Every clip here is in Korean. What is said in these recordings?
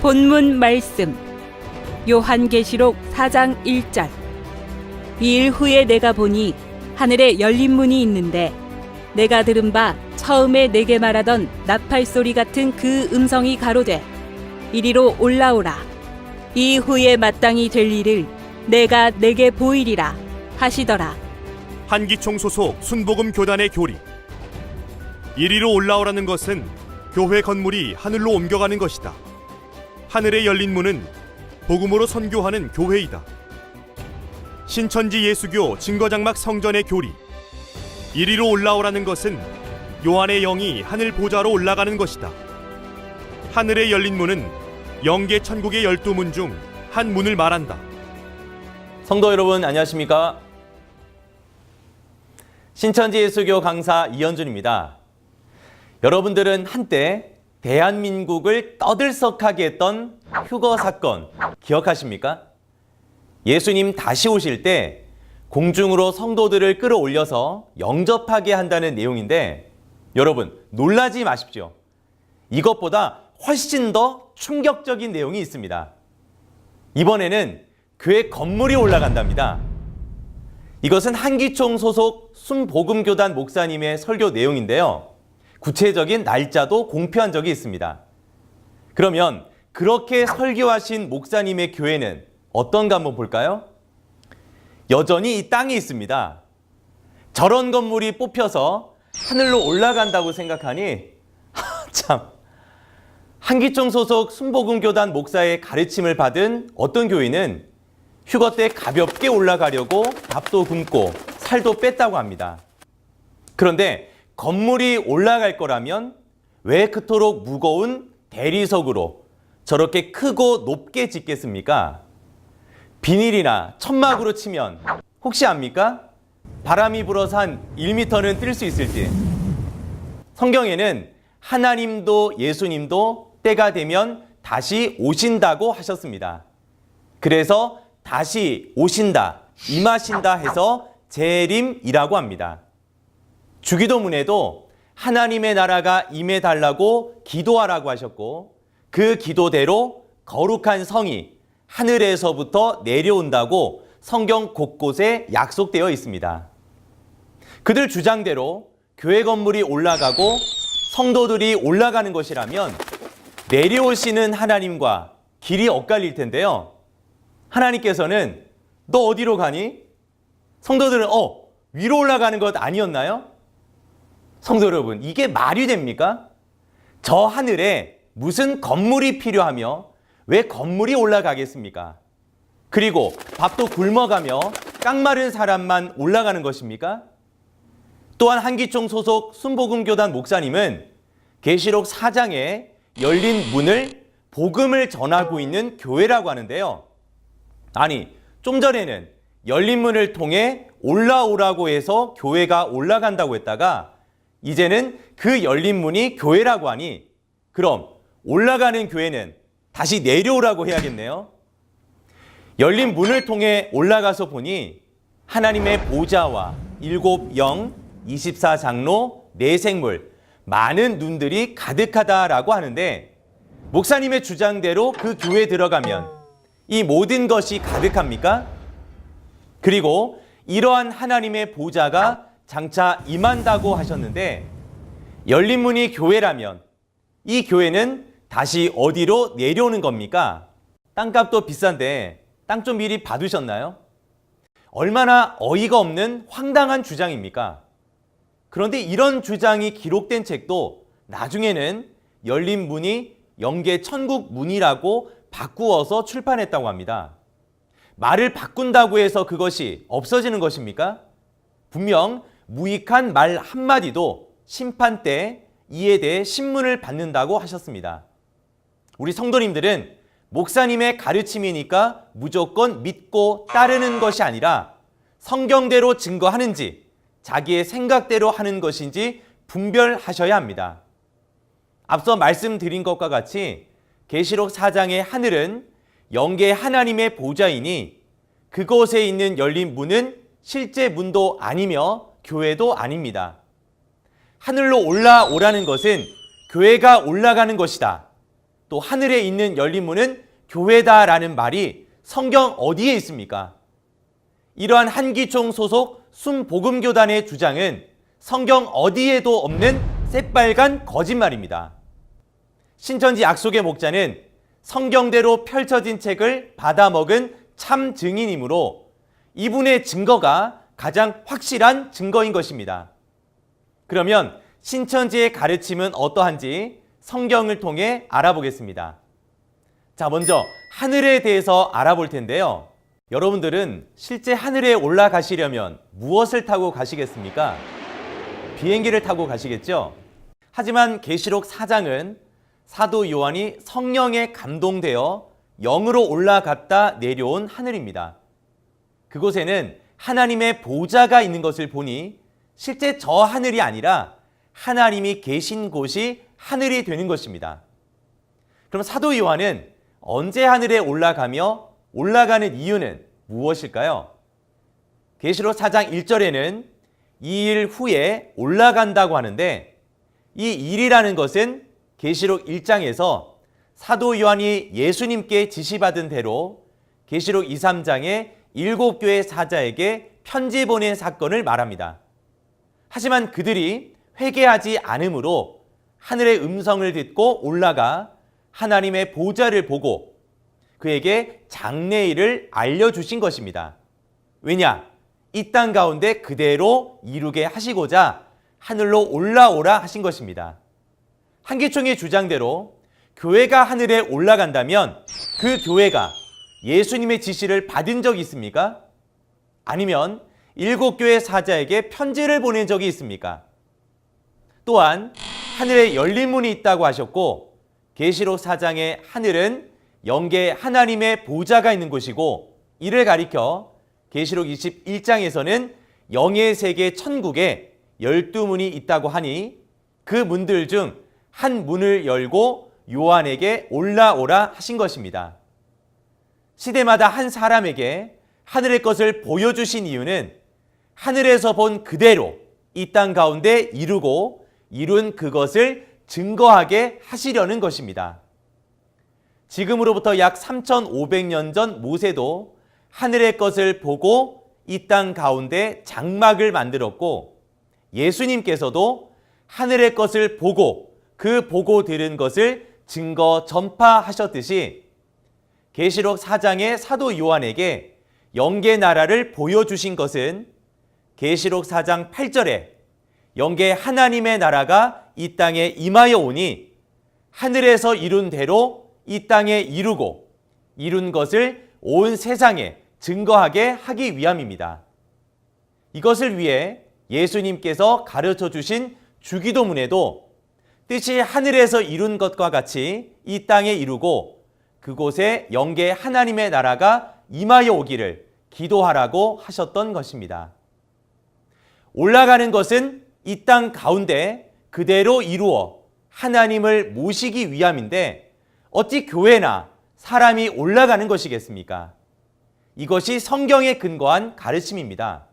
본문 말씀 요한계시록 4장 1절. 이 일 후에 내가 보니 하늘에 열린 문이 있는데 내가 들은 바 처음에 내게 말하던 나팔 소리 같은 그 음성이 가로되 이리로 올라오라. 이 후에 마땅히 될 일을 내가 내게 보이리라 하시더라. 한기총 소속 순복음 교단의 교리. 이리로 올라오라는 것은 교회 건물이 하늘로 옮겨가는 것이다. 하늘에 열린 문은 복음으로 선교하는 교회이다. 신천지 예수교 증거장막 성전의 교리. 이리로 올라오라는 것은 요한의 영이 하늘 보좌로 올라가는 것이다. 하늘에 열린 문은 영계 천국의 12문 중 한 문을 말한다. 성도 여러분 안녕하십니까? 신천지 예수교 강사 이현준입니다. 여러분들은 한때 대한민국을 떠들썩하게 했던 휴거 사건 기억하십니까? 예수님 다시 오실 때 공중으로 성도들을 끌어올려서 영접하게 한다는 내용인데 여러분 놀라지 마십시오. 이것보다 훨씬 더 충격적인 내용이 있습니다. 이번에는 교회 건물이 올라간답니다. 이것은 한기총 소속 순복음교단 목사님의 설교 내용인데요. 구체적인 날짜도 공표한 적이 있습니다. 그러면 그렇게 설교하신 목사님의 교회는 어떤가 한번 볼까요? 여전히 이 땅에 있습니다. 저런 건물이 뽑혀서 하늘로 올라간다고 생각하니 참 한기총 소속 순복음교단 목사의 가르침을 받은 어떤 교인은 휴거 때 가볍게 올라가려고 밥도 굶고 살도 뺐다고 합니다. 그런데 건물이 올라갈 거라면 왜 그토록 무거운 대리석으로 저렇게 크고 높게 짓겠습니까? 비닐이나 천막으로 치면 혹시 압니까? 바람이 불어서 한 1m는 뛸 수 있을지. 성경에는 하나님도 예수님도 때가 되면 다시 오신다고 하셨습니다. 그래서 다시 오신다, 임하신다 해서 재림이라고 합니다. 주기도문에도 하나님의 나라가 임해달라고 기도하라고 하셨고 그 기도대로 거룩한 성이 하늘에서부터 내려온다고 성경 곳곳에 약속되어 있습니다. 그들 주장대로 교회 건물이 올라가고 성도들이 올라가는 것이라면 내려오시는 하나님과 길이 엇갈릴 텐데요. 하나님께서는 너 어디로 가니? 성도들은 위로 올라가는 것 아니었나요? 성도 여러분, 이게 말이 됩니까? 저 하늘에 무슨 건물이 필요하며 왜 건물이 올라가겠습니까? 그리고 밥도 굶어가며 깡마른 사람만 올라가는 것입니까? 또한 한기총 소속 순복음교단 목사님은 계시록 4장에 열린 문을 복음을 전하고 있는 교회라고 하는데요. 아니, 좀 전에는 열린 문을 통해 올라오라고 해서 교회가 올라간다고 했다가 이제는 그 열린 문이 교회라고 하니 그럼 올라가는 교회는 다시 내려오라고 해야겠네요. 열린 문을 통해 올라가서 보니 하나님의 보좌와 7 영, 24장로, 4생물, 많은 눈들이 가득하다라고 하는데 목사님의 주장대로 그 교회에 들어가면 이 모든 것이 가득합니까? 그리고 이러한 하나님의 보좌가 장차 임한다고 하셨는데 열린 문이 교회라면 이 교회는 다시 어디로 내려오는 겁니까? 땅값도 비싼데 땅 좀 미리 받으셨나요? 얼마나 어이가 없는 황당한 주장입니까? 그런데 이런 주장이 기록된 책도 나중에는 열린 문이 영계 천국 문이라고 바꾸어서 출판했다고 합니다. 말을 바꾼다고 해서 그것이 없어지는 것입니까? 분명 무익한 말 한마디도 심판 때 이에 대해 신문을 받는다고 하셨습니다. 우리 성도님들은 목사님의 가르침이니까 무조건 믿고 따르는 것이 아니라 성경대로 증거하는지 자기의 생각대로 하는 것인지 분별하셔야 합니다. 앞서 말씀드린 것과 같이 계시록 4장의 하늘은 영계 하나님의 보좌이니 그곳에 있는 열린 문은 실제 문도 아니며 교회도 아닙니다. 하늘로 올라오라는 것은 교회가 올라가는 것이다. 또 하늘에 있는 열린 문은 교회다라는 말이 성경 어디에 있습니까? 이러한 한기총 소속 순복음교단의 주장은 성경 어디에도 없는 새빨간 거짓말입니다. 신천지 약속의 목자는 성경대로 펼쳐진 책을 받아먹은 참 증인이므로 이분의 증거가 가장 확실한 증거인 것입니다. 그러면 신천지의 가르침은 어떠한지 성경을 통해 알아보겠습니다. 자, 먼저 하늘에 대해서 알아볼 텐데요. 여러분들은 실제 하늘에 올라가시려면 무엇을 타고 가시겠습니까? 비행기를 타고 가시겠죠? 하지만 계시록 4장은 사도 요한이 성령에 감동되어 영으로 올라갔다 내려온 하늘입니다. 그곳에는 하나님의 보좌가 있는 것을 보니 실제 저 하늘이 아니라 하나님이 계신 곳이 하늘이 되는 것입니다. 그럼 사도 요한은 언제 하늘에 올라가며 올라가는 이유는 무엇일까요? 계시록 4장 1절에는 2일 후에 올라간다고 하는데 이 일이라는 것은 계시록 1장에서 사도 요한이 예수님께 지시받은 대로 계시록 2, 3장에 7교회 사자에게 편지 보낸 사건을 말합니다. 하지만 그들이 회개하지 않으므로 하늘의 음성을 듣고 올라가 하나님의 보좌를 보고 그에게 장래일을 알려주신 것입니다. 왜냐? 이 땅 가운데 그대로 이루게 하시고자 하늘로 올라오라 하신 것입니다. 한기총의 주장대로 교회가 하늘에 올라간다면 그 교회가 예수님의 지시를 받은 적이 있습니까? 아니면 7교회 사자에게 편지를 보낸 적이 있습니까? 또한 하늘에 열린 문이 있다고 하셨고 계시록 4장의 하늘은 영계 하나님의 보좌가 있는 곳이고 이를 가리켜 계시록 21장에서는 영의 세계 천국에 12문이 있다고 하니 그 문들 중 한 문을 열고 요한에게 올라오라 하신 것입니다. 시대마다 한 사람에게 하늘의 것을 보여주신 이유는 하늘에서 본 그대로 이 땅 가운데 이루고 이룬 그것을 증거하게 하시려는 것입니다. 지금으로부터 약 3,500년 전 모세도 하늘의 것을 보고 이 땅 가운데 장막을 만들었고 예수님께서도 하늘의 것을 보고 그 보고 들은 것을 증거 전파하셨듯이 계시록 4장의 사도 요한에게 영계 나라를 보여주신 것은 계시록 4장 8절에 영계 하나님의 나라가 이 땅에 임하여 오니 하늘에서 이룬 대로 이 땅에 이루고 이룬 것을 온 세상에 증거하게 하기 위함입니다. 이것을 위해 예수님께서 가르쳐 주신 주기도문에도 뜻이 하늘에서 이룬 것과 같이 이 땅에 이루고 그곳에 영계 하나님의 나라가 임하여 오기를 기도하라고 하셨던 것입니다. 올라가는 것은 이 땅 가운데 그대로 이루어 하나님을 모시기 위함인데 어찌 교회나 사람이 올라가는 것이겠습니까? 이것이 성경에 근거한 가르침입니다.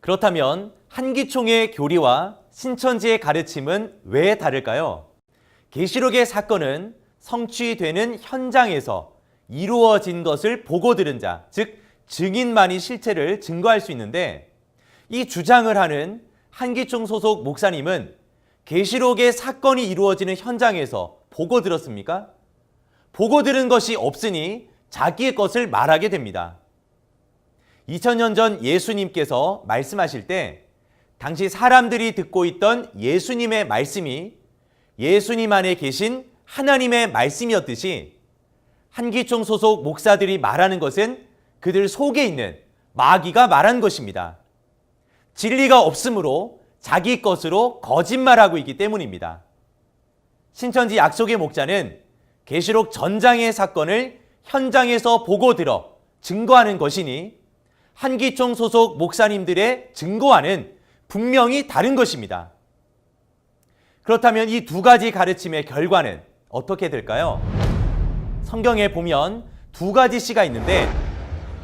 그렇다면 한기총의 교리와 신천지의 가르침은 왜 다를까요? 계시록의 사건은 성취되는 현장에서 이루어진 것을 보고 들은 자, 즉 증인만이 실체를 증거할 수 있는데 이 주장을 하는 한기총 소속 목사님은 계시록의 사건이 이루어지는 현장에서 보고 들었습니까? 보고 들은 것이 없으니 자기의 것을 말하게 됩니다. 2000년 전 예수님께서 말씀하실 때 당시 사람들이 듣고 있던 예수님의 말씀이 예수님 안에 계신 하나님의 말씀이었듯이 한기총 소속 목사들이 말하는 것은 그들 속에 있는 마귀가 말한 것입니다. 진리가 없으므로 자기 것으로 거짓말하고 있기 때문입니다. 신천지 약속의 목자는 계시록 전장의 사건을 현장에서 보고 들어 증거하는 것이니 한기총 소속 목사님들의 증거와는 분명히 다른 것입니다. 그렇다면 이 두 가지 가르침의 결과는 어떻게 될까요? 성경에 보면 두 가지 씨가 있는데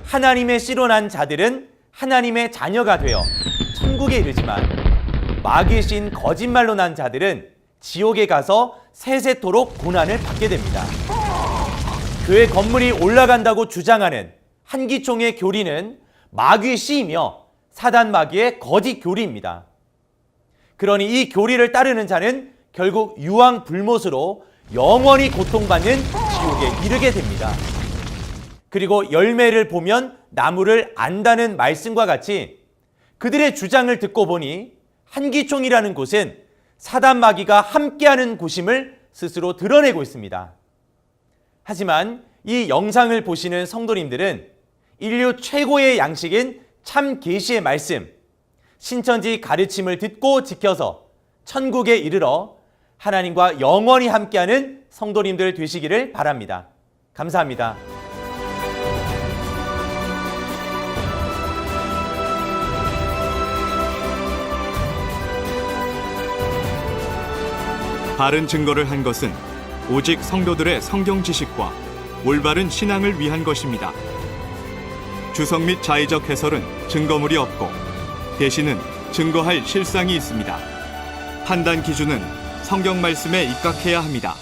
하나님의 씨로 난 자들은 하나님의 자녀가 되어 천국에 이르지만 마귀의 씨인 거짓말로 난 자들은 지옥에 가서 세세토록 고난을 받게 됩니다. 교회 건물이 올라간다고 주장하는 한기총의 교리는 마귀의 씨이며 사단 마귀의 거짓 교리입니다. 그러니 이 교리를 따르는 자는 결국 유황불못으로 영원히 고통받는 지옥에 이르게 됩니다. 그리고 열매를 보면 나무를 안다는 말씀과 같이 그들의 주장을 듣고 보니 한기총이라는 곳은 사단 마귀가 함께하는 곳임을 스스로 드러내고 있습니다. 하지만 이 영상을 보시는 성도님들은 인류 최고의 양식인 참 계시의 말씀, 신천지 가르침을 듣고 지켜서 천국에 이르러 하나님과 영원히 함께하는 성도님들 되시기를 바랍니다. 감사합니다. 바른 증거를 한 것은 오직 성도들의 성경 지식과 올바른 신앙을 위한 것입니다. 주석 및 자의적 해설은 증거물이 없고 계시는 증거할 실상이 있습니다. 판단 기준은 성경 말씀에 입각해야 합니다.